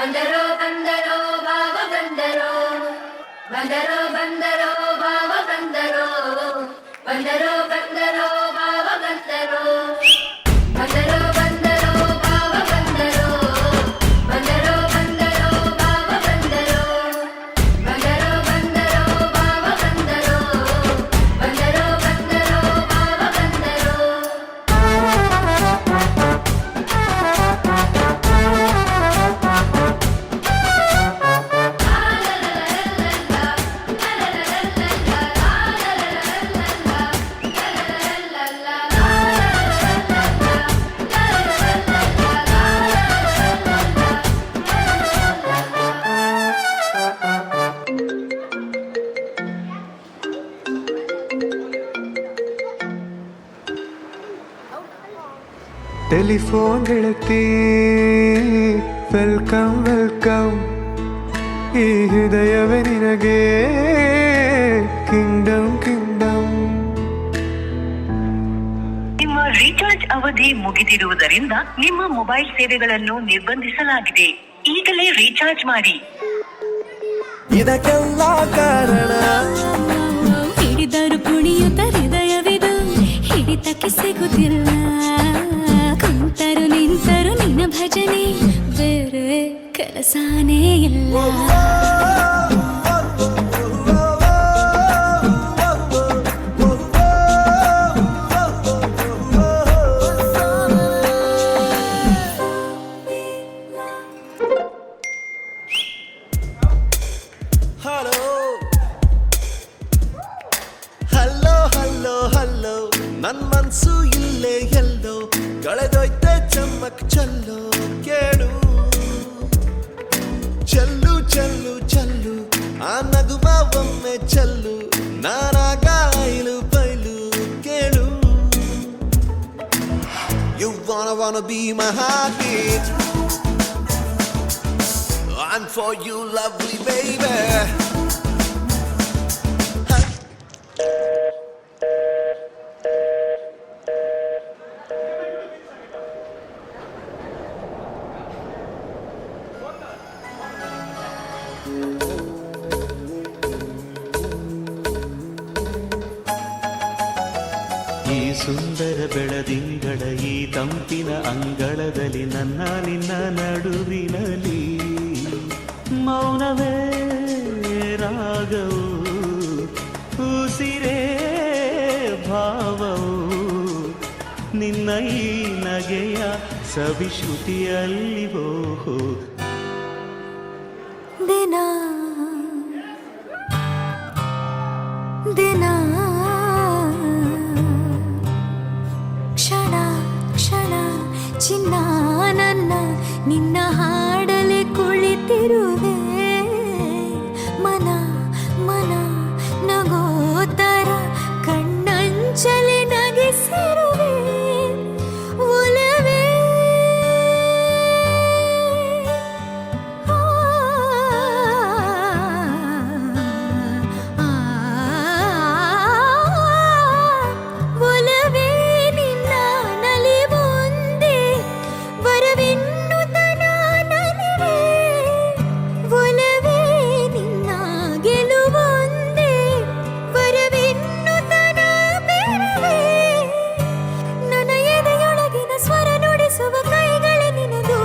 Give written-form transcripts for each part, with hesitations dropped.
ಬಂದರೋ ಬಂದರೋ ಬಾವ ಬಂದರೋ ಬಂದರೋ ಬಂದರೋ ಬಾವ ಬಂದರೋ ಬಂದರೋ ಬಂದರೋ ಬಾವ ಬಂದರೋ ಬಂದರೋ ಬಂದರೋ ಬಾವ ಬಂದರೋ ಬಂದರೋ ಬಂದರೋ ಬಾವ ಬಂದರೋ ಬಂದರೋ ಬಂದರೋ ಬಾವ ಬಂದರೋ ಬಂದರೋ ಬಂದರೋ ಬಾವ ಬಂದರೋ ಟೆಲಿಫೋನ್ ಗೆಳತಿ ವೆಲ್ಕಮ್ ವೆಲ್ಕಮ್, ಈ ಹೃದಯವೇ ನಿನಗೆ ಕಿಂಗ್ಡಮ್ ಕಿಂಗ್ಡಮ್. ನಿಮ್ಮ ರೀಚಾರ್ಜ್ ಅವಧಿ ಮುಗಿದಿರುವುದರಿಂದ ನಿಮ್ಮ ಮೊಬೈಲ್ ಸೇವೆಗಳನ್ನು ನಿರ್ಬಂಧಿಸಲಾಗಿದೆ. ಈಗಲೇ ರೀಚಾರ್ಜ್ ಮಾಡಿ. ಇದಕ್ಕೆಲ್ಲ ಕಾರಣ ಹಿಡಿದರು ಕುಣಿಯುತ್ತ ಹೃದಯವಿದು ಹಿಡಿತಕ್ಕೆ ಸಿಗುತ್ತಿಲ್ಲ. ಕುಂತರು ನಿಂತರು ನಿನ್ನ ಭಜನೆ, ಬೇರೆ ಕೆಲಸನೇ ಇಲ್ಲ. ಹಲೋ ಹಲೋ ಹಲೋ, ನನ್ ಮನ್ಸು ಇಲ್ಲೇ ಎಲ್ಲೋ ಕಳೆದೋಯ್ತೆ ಚಮ್ಮಕ್ ಚಲ್ಲೋ ಕೇಳು. ಚೆಲ್ಲು ಚೆಲ್ಲು ಚೆಲ್ಲು ಆ ನಗುವ ಒಮ್ಮೆ ಚೆಲ್ಲು, ನಾನಾಗ ಐಲು ಬೈಲು ಕೇಳು. You wanna be my heartbeat, I'm for you lovely baby. ಈ ಸುಂದರ ಬೆಳದಿಂಗಳ ಈ ತಂಪಿನ ಅಂಗಳದಲ್ಲಿ ನನ್ನ ನಿನ್ನ ನಡುವಿನಲ್ಲಿ ಮೌನವೇ ರಾಗವು, ಉಸಿರೇ ಭಾವವು, ನಿನ್ನ ಈ ನಗೆಯ ಸವಿಶ್ರುತಿಯಲ್ಲಿ ಓಹೋ. ದಿನ ದಿನ ಕ್ಷಣ ಕ್ಷಣ ಚಿನ್ನ ನನ್ನ ನಿನ್ನ ಹಾಡಲೆ ಕುಳಿತಿರುವೆ. ಮನ ಮನ ನಗೋತರ ಕಣ್ಣಂಚಲಿ ನಗಿಸಿರುವೆ. ಒಲವೇ ಆ, ಆ, ಒಲವೇ ನಿನ್ನ ನಲಿವೊಂದೇ ವರವೆನ್ನುತ್ತ ನಾನಲಿವೆ. ಒಲವೇ ನಿನ್ನ ಗೆಲುವೊಂದೇ ವರವೆನ್ನುತ್ತ ನಾ ಬೆರವೆ. ನನ್ನ ಎದೆಯೊಳಗಿನ ಸ್ವರ ನುಡಿಸುವ ಕೈಗಳೇ ನಿನದು,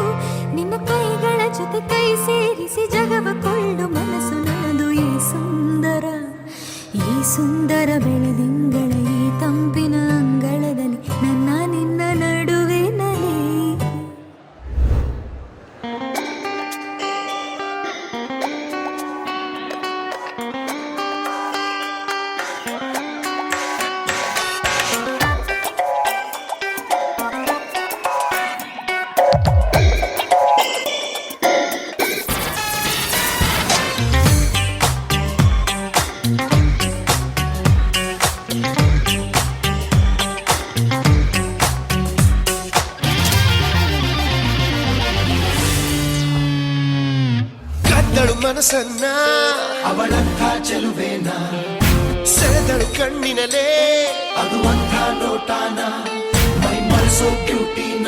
ನಿನ್ನ ಕೈಗಳ ಜೊತೆ ಕೈ ಸೇರಿಸಿ ಜಗವ ಕೊಳ್ಳು ಮನಸ್ಸು ನನ್ನದು. ಈ ಸುಂದರ ಬೆಳದಿಂಗಳ ಈ ತಂಪಿನ ಅಂಗಳದಲ್ಲಿ ನನ್ನ ನಿನ್ನ ನಡುವಿನಲ್ಲಿ. ಕದ್ದಳು ಮನಸ್ಸನ್ನ ಅವಳಂಥ ಚೆಲುವೇನ, ಸೆಳೆದಳು ಕಣ್ಣಿನಲೇ ಅದು ಅಂಥ ನೋಟಾನ, ಮೈ ಮರೆಸೋ ಬ್ಯೂಟಿನ.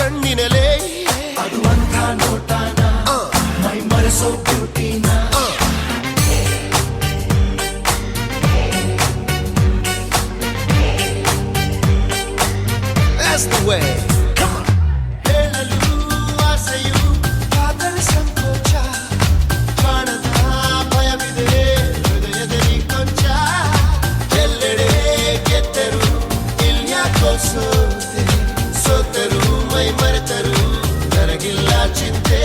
ಕಣ್ಣಿನಲೇ ಅದು ಅಂಥ ನೋಟಾನ ಮೈ ಮರೆಸೋ ಬ್ಯೂಟಿನ That's the way. Come on. ಹೇಳಲು ಆಸೆಯು ಕಾದರ ಸಂಕೋಚ ಕಾಣದ ಭಯವಿದೆ ಹೃದಯದಲ್ಲಿ ಕೊಂಚ ಎಲ್ಲೆಡೆ ಗೆದ್ದರು ಇಲ್ಯಾಕೋ ಸೋತೆ ಸೋತರು ಮೈ ಮರೆತರು ನನಗಿಲ್ಲ ಚಿಂತೆ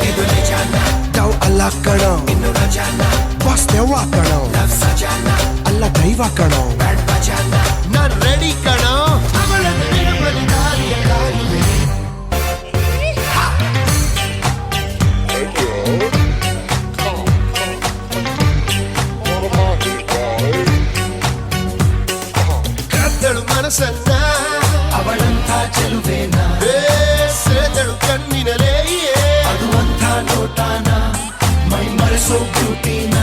ಇದು ನಿಜಾನ ಡವ್ ಅಲ್ಲ ಕಣೋ ಇನ್ನು ರಜಾನ ಬಾಸ್ ದೆವ್ವ ಕಣೋ ಲವ್ ಸಜಾನ ಅಲ್ಲ ದೈವ ಕಣೋ ಬ್ಯಾಡ್ ಬಜಾನ ನಾನ್ ರೆಡಿ ಕಣೋ ಅವಳ ನೆನಪಲ್ಲಿ ದಾರಿಯ ಕಾಯುವೆ ಕದ್ದಳು ಮನಸ್ಸನ್ನ ಅವಳಂಥ ಚೆಲುವೇನ ಸೆಳೆದಳು ಕಣ್ಣಿನಲೇ ಅದು ಅಂಥ ನೋಟಾನ ಮೈ ಮರೆಸೋ ಬ್ಯೂಟಿನ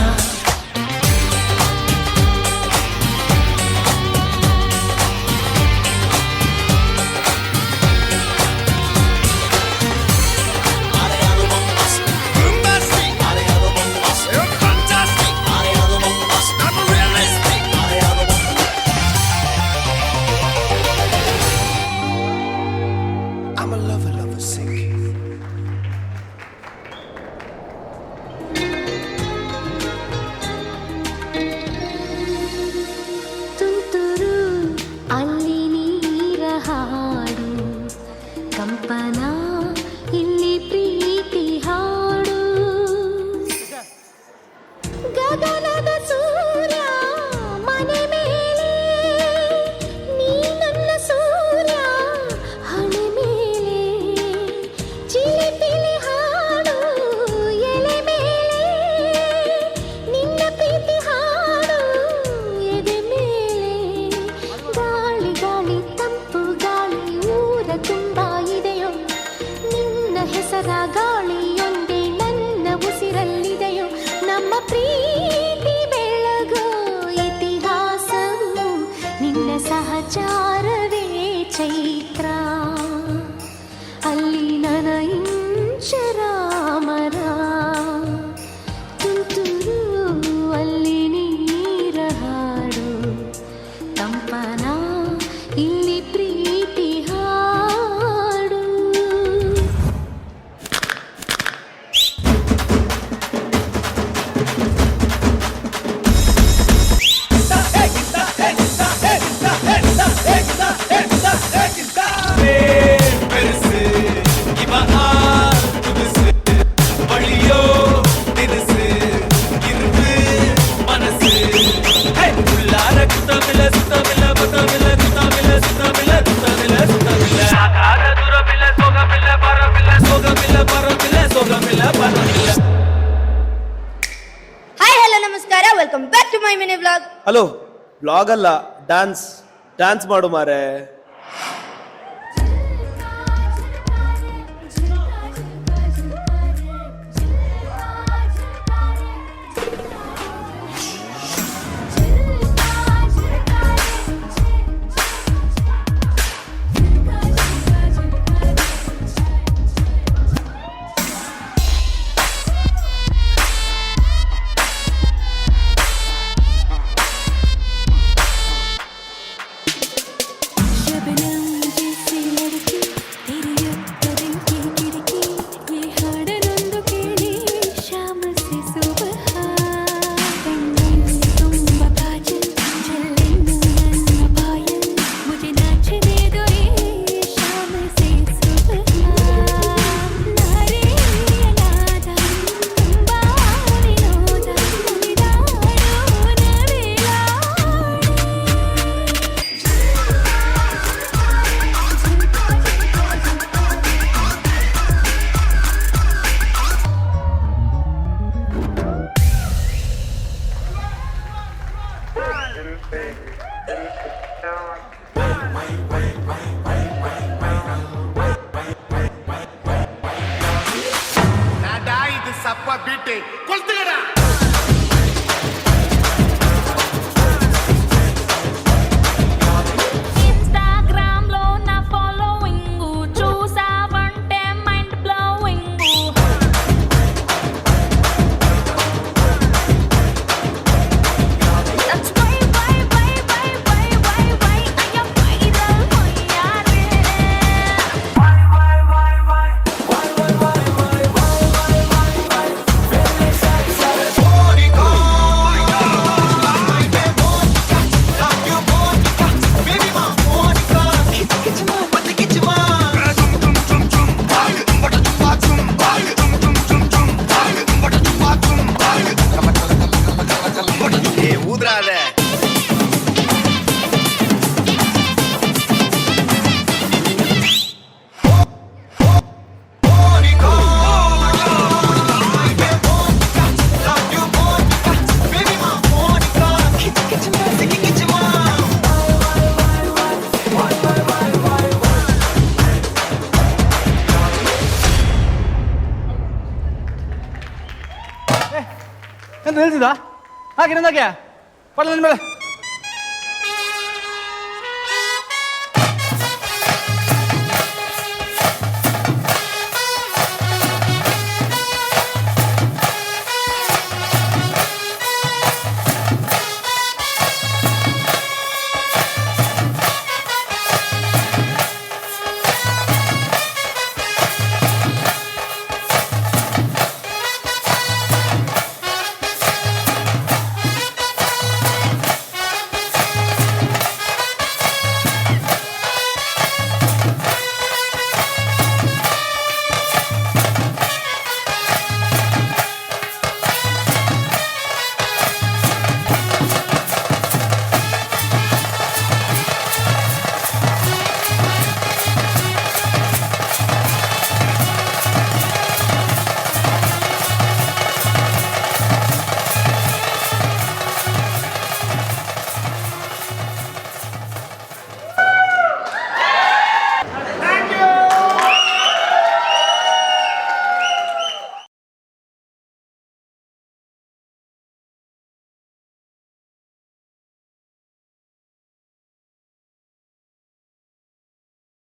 I'm a lover, lover, sick. ತುಂತುರು ಅಲ್ಲಿ ನೀರ ಹಾಡು ಕಂಪನ ಇಲ್ಲಿ ಪ್ರೀತಿ ಹಾಡು ಗಗನದ ಸೂರ್ಯ ಮನೆ ಮೇಲೆ ನೀ ನನ್ನ ಸೂರ್ಯ ಹಣೆ ಮೇಲೆ ಚಿಲಿಪಿಲಿ ಹಾಡು ಎಲೆ ಮೇಲೆ ನಿನ್ನ ಪ್ರೀತಿ ಹಾಡು ಎದೆ ಮೇಲೆ ಗಾಳಿ ಗಾಳಿ ತಂಪು ಗಾಳಿ ಊರ ತುಂಬ ಇದೆಯೋ ನಿನ್ನ ಹೆಸರ ಗಾಳಿಯೊಂದೇ ನನ್ನ ಉಸಿರಲ್ಲಿದೆಯೋ ನಮ್ಮ ಪ್ರೀತಿ ಬೆಳಗೋ ಇತಿಹಾಸವು ನಿನ್ನ ಸಹಚಾರವೇ ಚೈತ್ರ ಅಲ್ಲಿ ನನ ಇಂಚರಾಮರ ತುಂತುರು ಅಲ್ಲಿ ನೀರ ಹಾಡು ಕಂಪನ ಇಲ್ಲಿ ಪ್ರೀತಿ ಹಾಡು ಹಾಯ್ ಹಲೋ ನಮಸ್ಕಾರ welcome back to my mini vlog. Hello blog ಅಲ್ಲ ಡ್ಯಾನ್ಸ್ ಮಾಡು ಮಾರೆ. ಸಪ್ಪ ಬಿಟ್ಟೆ ಕೊಳ್ತೀರ ఇన్‌స్టాగ్రామ్ లో నా ఫాలోయింగ్ చూసా ಎಂತ ನಿಲ್ಸಿದ ಹಾಗೆ ನಂದಾಗೆ ಪಡ್ಲ ಮೇಲೆ